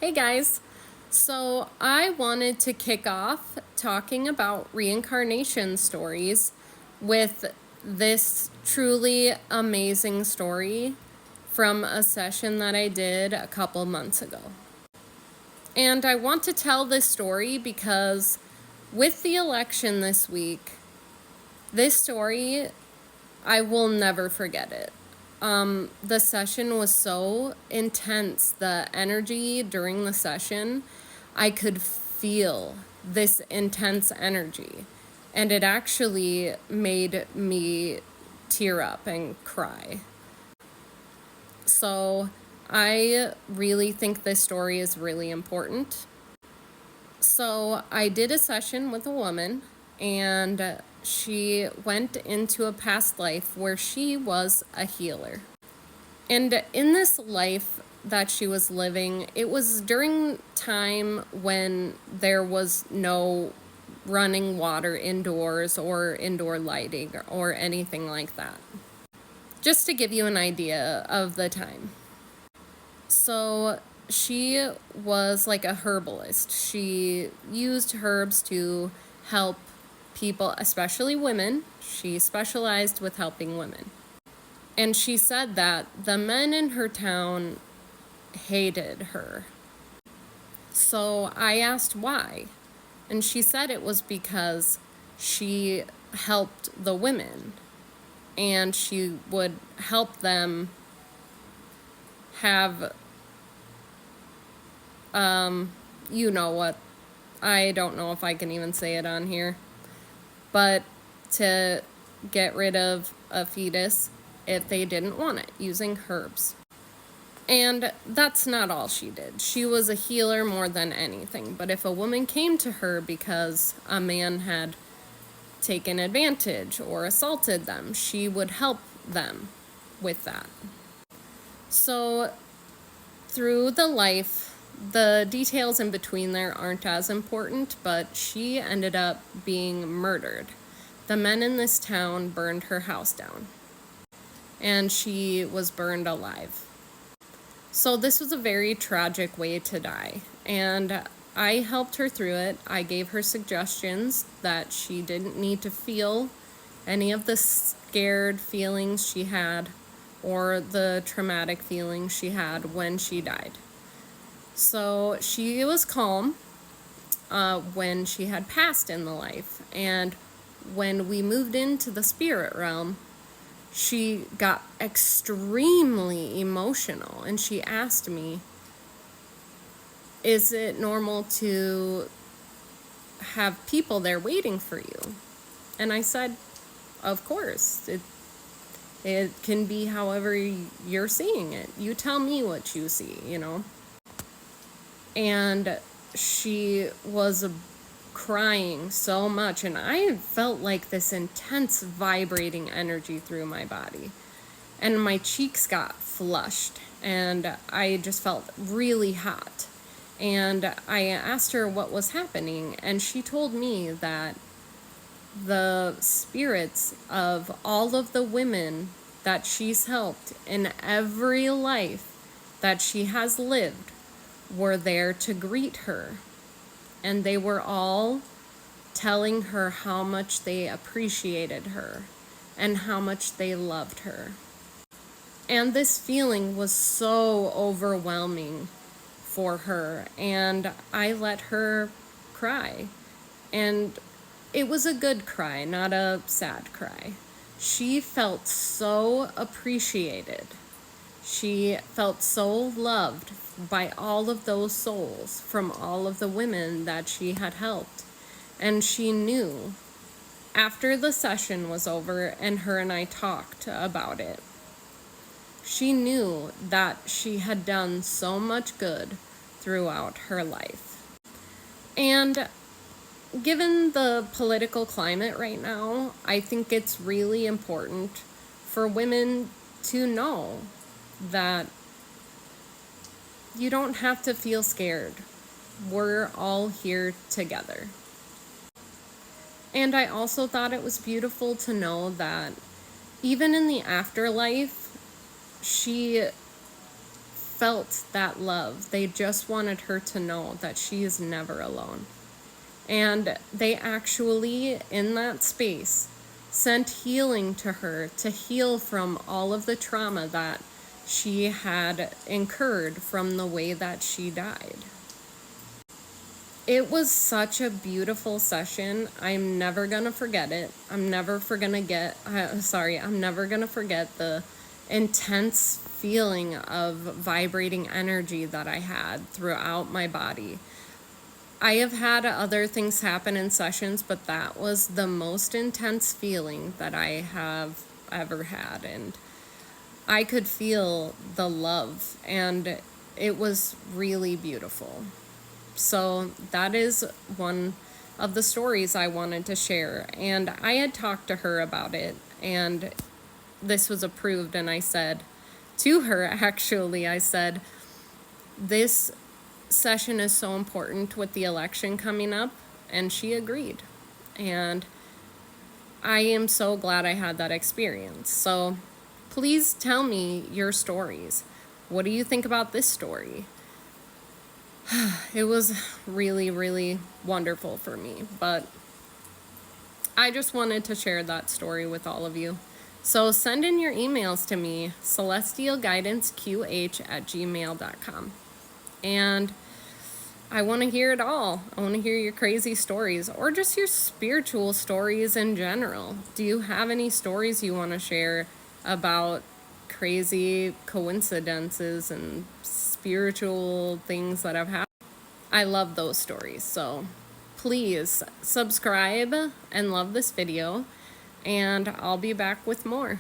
Hey guys, so I wanted to kick off talking about reincarnation stories with this truly amazing story from a session that I did a couple months ago. And I want to tell this story because with the election this week, this story, I will never forget it. The session was so intense. The energy during the session, I could feel this intense energy. And it actually made me tear up and cry. So I really think this story is really important. So I did a session with a woman, and she went into a past life where she was a healer. And in this life that she was living, it was during time when there was no running water indoors or indoor lighting or anything like that. Just to give you an idea of the time. So she was like a herbalist. She used herbs to help people, especially women. She specialized with helping women. And she said that the men in her town hated her. So I asked why. And she said it was because she helped the women. And she would help them have, you know what, I don't know if I can even say it on here, but to get rid of a fetus if they didn't want it, using herbs. And that's not all she did. She was a healer more than anything. But if a woman came to her because a man had taken advantage or assaulted them, she would help them with that. So through the life, the details in between there aren't as important, but she ended up being murdered. The men in this town burned her house down, and she was burned alive. So this was a very tragic way to die, and I helped her through it. I gave her suggestions that she didn't need to feel any of the scared feelings she had or the traumatic feelings she had when she died. So she was calm when she had passed in the life, and when we moved into the spirit realm, she got extremely emotional, and she asked me, is it normal to have people there waiting for you? And I said, of course. It can be however you're seeing it. You tell me what you see, And she was crying so much, and I felt like this intense vibrating energy through my body, and my cheeks got flushed, and I just felt really hot. And I asked her what was happening, and she told me that the spirits of all of the women that she's helped in every life that she has lived were there to greet her. And they were all telling her how much they appreciated her and how much they loved her. And this feeling was so overwhelming for her, and I let her cry. And it was a good cry, not a sad cry. She felt so appreciated. She felt so loved by all of those souls from all of the women that she had helped. And she knew after the session was over and her and I talked about it, she knew that she had done so much good throughout her life. And given the political climate right now, I think it's really important for women to know that you don't have to feel scared. We're all here together. And I also thought it was beautiful to know that even in the afterlife, she felt that love. They just wanted her to know that she is never alone. And they actually, in that space, sent healing to her to heal from all of the trauma that she had incurred from the way that she died. It was such a beautiful session. I'm never going to forget it. I'm never going to forget the intense feeling of vibrating energy that I had throughout my body. I have had other things happen in sessions, but that was the most intense feeling that I have ever had. And I could feel the love, and it was really beautiful. So that is one of the stories I wanted to share. And I had talked to her about it, and this was approved. And I said to her, actually, I said, this session is so important with the election coming up. And she agreed. And I am so glad I had that experience. So please tell me your stories. What do you think about this story? It was really, really wonderful for me, but I just wanted to share that story with all of you. So send in your emails to me, celestialguidanceqh@gmail.com. And I want to hear it all. I want to hear your crazy stories or just your spiritual stories in general. Do you have any stories you want to share about crazy coincidences and spiritual things that have happened? I love those stories. So please subscribe and love this video, and I'll be back with more.